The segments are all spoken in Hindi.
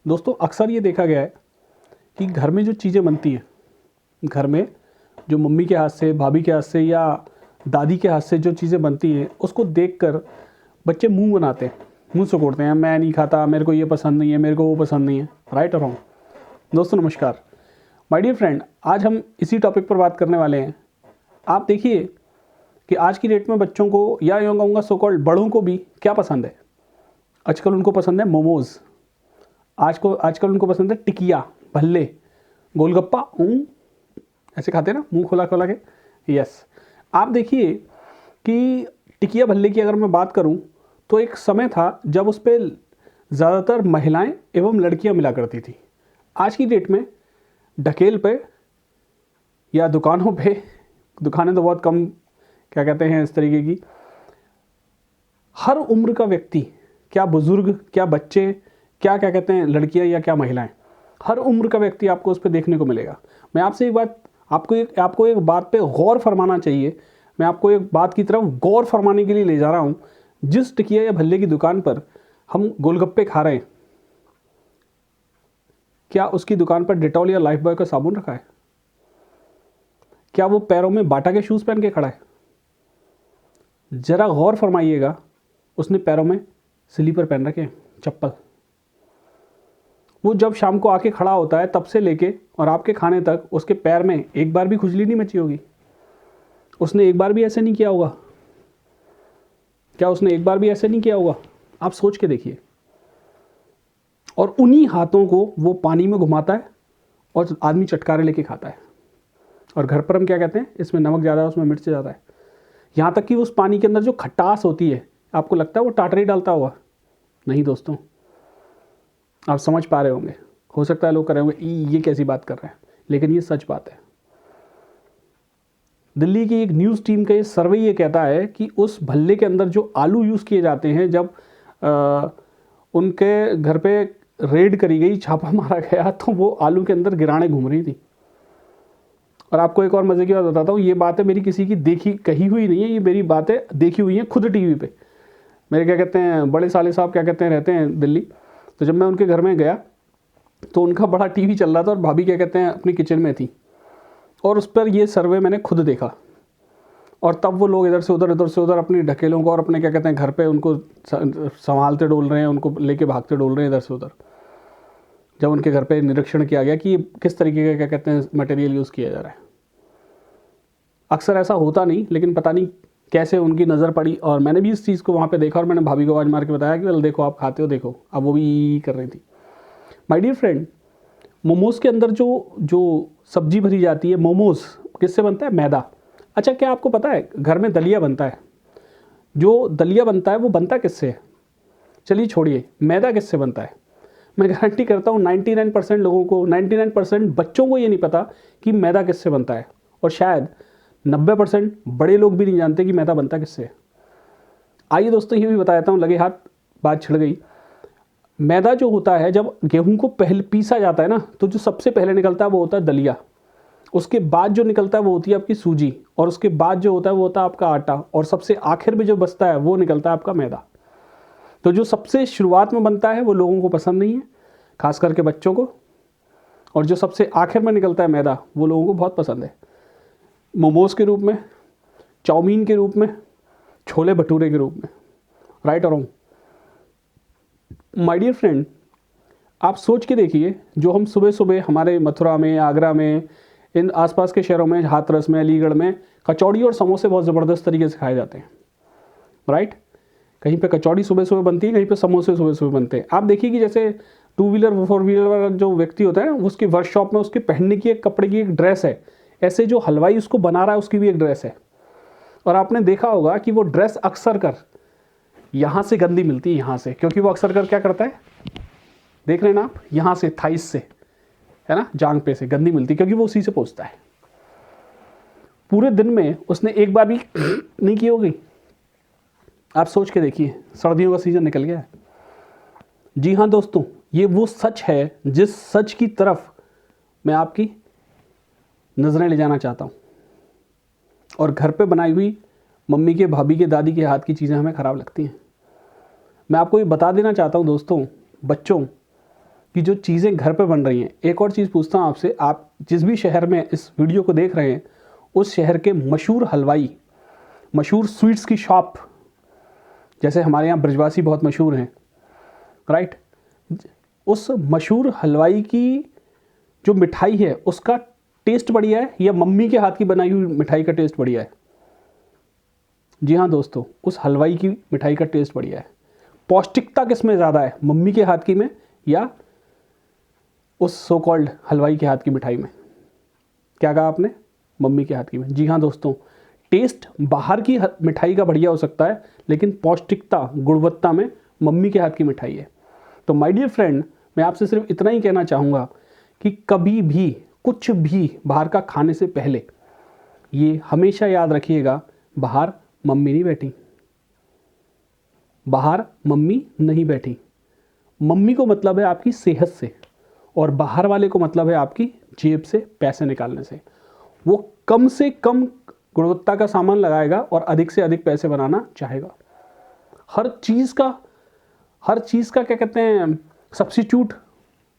दोस्तों अक्सर ये देखा गया है कि घर में जो चीज़ें बनती हैं, घर में जो मम्मी के हाथ से, भाभी के हाथ से या दादी के हाथ से जो चीज़ें बनती हैं, उसको देखकर बच्चे मुंह बनाते हैं, मुंह सिकोड़ते हैं, मैं नहीं खाता, मेरे को ये पसंद नहीं है, मेरे को वो पसंद नहीं है। राइट और रॉन्ग? दोस्तों नमस्कार, माय डियर फ्रेंड, आज हम इसी टॉपिक पर बात करने वाले हैं। आप देखिए कि आज की डेट में बच्चों को या यूँ कहूँगा सो कॉल्ड बड़ों को भी क्या पसंद है। आजकल उनको पसंद है मोमोज़, आजकल उनको पसंद है टिकिया, भल्ले, गोलगप्पा, ऐसे खाते हैं ना मुंह खोला खोला के। यस, आप देखिए कि टिकिया भल्ले की अगर मैं बात करूं तो एक समय था जब उस पर ज़्यादातर महिलाएं एवं लड़कियां मिला करती थी। आज की डेट में ढकेल पे या दुकानों पे, दुकानें तो बहुत कम क्या कहते हैं इस तरीके की, हर उम्र का व्यक्ति, क्या बुजुर्ग, क्या बच्चे, क्या क्या कहते हैं लड़कियां या क्या महिलाएं, हर उम्र का व्यक्ति आपको उस पर देखने को मिलेगा। मैं आपसे एक बात, आपको एक बात पे गौर फरमाना चाहिए। मैं आपको एक बात की तरफ गौर फरमाने के लिए ले जा रहा हूँ। जिस टिकिया या भल्ले की दुकान पर हम गोलगप्पे खा रहे हैं, क्या उसकी दुकान पर डेटॉल या लाइफ बॉय का साबुन रखा है? क्या वो पैरों में बाटा के शूज़ पहन के खड़ा है? ज़रा गौर फरमाइएगा, उसने पैरों में स्लीपर पहन रखे हैं, चप्पल। वो जब शाम को आके खड़ा होता है तब से लेके और आपके खाने तक उसके पैर में एक बार भी खुजली नहीं मची होगी। उसने एक बार भी ऐसे नहीं किया होगा। क्या उसने एक बार भी ऐसे नहीं किया होगा? आप सोच के देखिए। और उन्हीं हाथों को वो पानी में घुमाता है और आदमी चटकारे लेके खाता है। और घर पर हम क्या कहते हैं, इसमें नमक ज़्यादा है, उसमें मिर्च ज़्यादा है। यहाँ तक कि उस पानी के अंदर जो खटास होती है, आपको लगता है वो टाटरी डालता होगा? नहीं दोस्तों, आप समझ पा रहे होंगे। हो सकता है लोग कर रहे होंगे ये कैसी बात कर रहे हैं, लेकिन ये सच बात है। दिल्ली की एक न्यूज़ टीम का ये सर्वे ये कहता है कि उस भल्ले के अंदर जो आलू यूज़ किए जाते हैं, जब उनके घर पे रेड करी गई, छापा मारा गया, तो वो आलू के अंदर गिराने घूम रही थी। और आपको एक और मज़े की बात बताता हूँ, ये बातें मेरी किसी की देखी कही हुई नहीं है, ये मेरी बातें देखी हुई हैं खुद टीवी पे। मेरे क्या कहते हैं बड़े साले साहब क्या कहते हैं रहते हैं दिल्ली, तो जब मैं उनके घर में गया तो उनका बड़ा टीवी चल रहा था और भाभी क्या कहते हैं अपनी किचन में थी, और उस पर ये सर्वे मैंने खुद देखा। और तब वो लोग इधर से उधर अपनी ढकेलों को और अपने क्या कहते हैं घर पे उनको संभालते डोल रहे हैं, उनको लेके भागते डोल रहे हैं इधर से उधर। जब उनके घर पे निरीक्षण किया गया कि किस तरीके का क्या कहते हैं मटेरियल यूज़ किया जा रहा है। अक्सर ऐसा होता नहीं, लेकिन पता नहीं कैसे उनकी नज़र पड़ी और मैंने भी इस चीज़ को वहाँ पे देखा और मैंने भाभी को आवाज़ मार के बताया कि देखो आप खाते हो, देखो। अब वो भी कर रही थी। माय डियर फ्रेंड, मोमोज़ के अंदर जो सब्जी भरी जाती है, मोमोज़ किससे बनता है? मैदा। अच्छा, क्या आपको पता है घर में दलिया बनता है? जो दलिया बनता है वो बनता किससे है? चलिए छोड़िए, मैदा किससे बनता है? मैं गारंटी करता हूँ 99% लोगों को, 99% बच्चों को ये नहीं पता कि मैदा किससे बनता है। और शायद 90% बड़े लोग भी नहीं जानते कि मैदा बनता किससे है। आइए दोस्तों ये भी बता देता हूँ, लगे हाथ बात छिड़ गई। मैदा जो होता है, जब गेहूं को पहले पीसा जाता है ना, तो जो सबसे पहले निकलता है वो होता है दलिया। उसके बाद जो निकलता है वो होती है आपकी सूजी, और उसके बाद जो होता है वो होता है आपका आटा, और सबसे आखिर में जो बचता है वो निकलता है आपका मैदा। तो जो सबसे शुरुआत में बनता है वो लोगों को पसंद नहीं है, खास करके बच्चों को, और जो सबसे आखिर में निकलता है मैदा वो लोगों को बहुत पसंद है। मोमोज़ के रूप में, चाउमीन के रूप में, छोले भटूरे के रूप में। राइट और रॉन्ग? माय डियर फ्रेंड, आप सोच के देखिए, जो हम सुबह सुबह हमारे मथुरा में, आगरा में, इन आसपास के शहरों में, हाथरस में, अलीगढ़ में कचौड़ी और समोसे बहुत ज़बरदस्त तरीके से खाए जाते हैं। राइट? कहीं पे कचौड़ी सुबह सुबह बनती है, कहीं पे समोसे सुबह सुबह बनते हैं। आप देखिए कि जैसे 2 व्हीलर 4 व्हीलर वाला जो व्यक्ति होता है ना, उसकी वर्कशॉप में उसके पहनने की एक कपड़े की एक ड्रेस है। ऐसे जो हलवाई उसको बना रहा है उसकी भी एक ड्रेस है। और आपने देखा होगा कि वो ड्रेस अक्सर कर यहाँ से गंदी मिलती है, यहाँ से, क्योंकि वो अक्सर कर क्या करता है, देख रहे हैं ना आप, यहाँ से थाइस से, है ना, जांग पे से गंदी मिलती है, क्योंकि वो उसी से पोंछता है। पूरे दिन में उसने एक बार भी नहीं की होगी। आप सोच के देखिए, सर्दियों का सीजन निकल गया है। जी हाँ दोस्तों, ये वो सच है जिस सच की तरफ मैं आपकी नज़रें ले जाना चाहता हूँ। और घर पे बनाई हुई मम्मी के, भाभी के, दादी के हाथ की चीज़ें हमें ख़राब लगती हैं। मैं आपको ये बता देना चाहता हूँ दोस्तों, बच्चों, कि जो चीज़ें घर पे बन रही हैं। एक और चीज़ पूछता हूँ आपसे, आप जिस भी शहर में इस वीडियो को देख रहे हैं उस शहर के मशहूर हलवाई, मशहूर स्वीट्स की शॉप, जैसे हमारे यहाँ ब्रजवासी बहुत मशहूर हैं, राइट, उस मशहूर हलवाई की जो मिठाई है उसका टेस्ट बढ़िया है या मम्मी के हाथ की बनाई हुई मिठाई का टेस्ट बढ़िया है? जी हाँ दोस्तों, उस हलवाई की मिठाई का टेस्ट बढ़िया है। पौष्टिकता किस में ज़्यादा है, मम्मी के हाथ की में या उस सो कॉल्ड हलवाई के हाथ की मिठाई में? क्या कहा आपने? मम्मी के हाथ की में। जी हाँ दोस्तों, टेस्ट बाहर की मिठाई का बढ़िया हो सकता है, लेकिन पौष्टिकता, गुणवत्ता में मम्मी के हाथ की मिठाई है। तो माय डियर फ्रेंड, मैं आपसे सिर्फ इतना ही कहना चाहूँगा कि कभी भी कुछ भी बाहर का खाने से पहले ये हमेशा याद रखिएगा, बाहर मम्मी नहीं बैठी, बाहर मम्मी नहीं बैठी। मम्मी को मतलब है आपकी सेहत से और बाहर वाले को मतलब है आपकी जेब से पैसे निकालने से। वो कम से कम गुणवत्ता का सामान लगाएगा और अधिक से अधिक पैसे बनाना चाहेगा। हर चीज़ का क्या कहते हैं, सब्स्टिट्यूट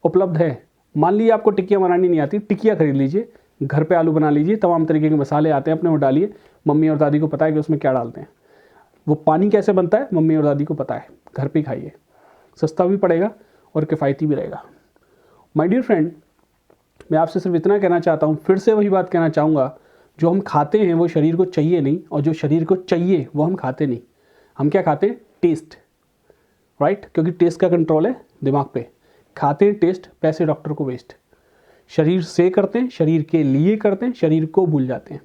उपलब्ध है। मान लीजिए आपको टिक्कियाँ बनानी नहीं आती, टिक्कियाँ खरीद लीजिए, घर पे आलू बना लीजिए, तमाम तरीके के मसाले आते हैं, अपने वो डालिए। मम्मी और दादी को पता है कि उसमें क्या डालते हैं, वो पानी कैसे बनता है मम्मी और दादी को पता है। घर पे खाइए, सस्ता भी पड़ेगा और किफ़ायती भी रहेगा। माय डियर फ्रेंड, मैं आपसे सिर्फ इतना कहना चाहता हूँ, फिर से वही बात कहना चाहूँगा, जो हम खाते हैं वो शरीर को चाहिए नहीं, और जो शरीर को चाहिए वो हम खाते नहीं। हम क्या खाते हैं? टेस्ट, राइट, क्योंकि टेस्ट का कंट्रोल है दिमाग पे। खाते हैं टेस्ट, पैसे डॉक्टर को वेस्ट। शरीर से करते हैं, शरीर के लिए करते हैं, शरीर को भूल जाते हैं।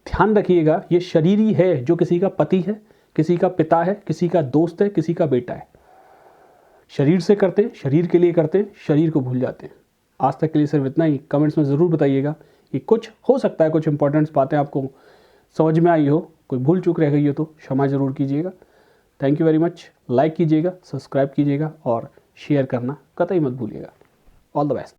ध्यान रखिएगा, ये शरीर ही है जो किसी का पति है, किसी का पिता है, किसी का दोस्त है, किसी का बेटा है। शरीर से करते हैं, शरीर के लिए करते हैं, शरीर को भूल जाते हैं। आज तक के लिए सिर्फ इतना ही। कमेंट्स में ज़रूर बताइएगा कि कुछ हो सकता है, कुछ इंपॉर्टेंट बातें आपको समझ में आई हो, कोई भूल चूक रह गई हो तो क्षमा ज़रूर कीजिएगा। Thank you very much. Like कीजिएगा, सब्सक्राइब कीजिएगा और शेयर करना कतई मत भूलिएगा। All the best.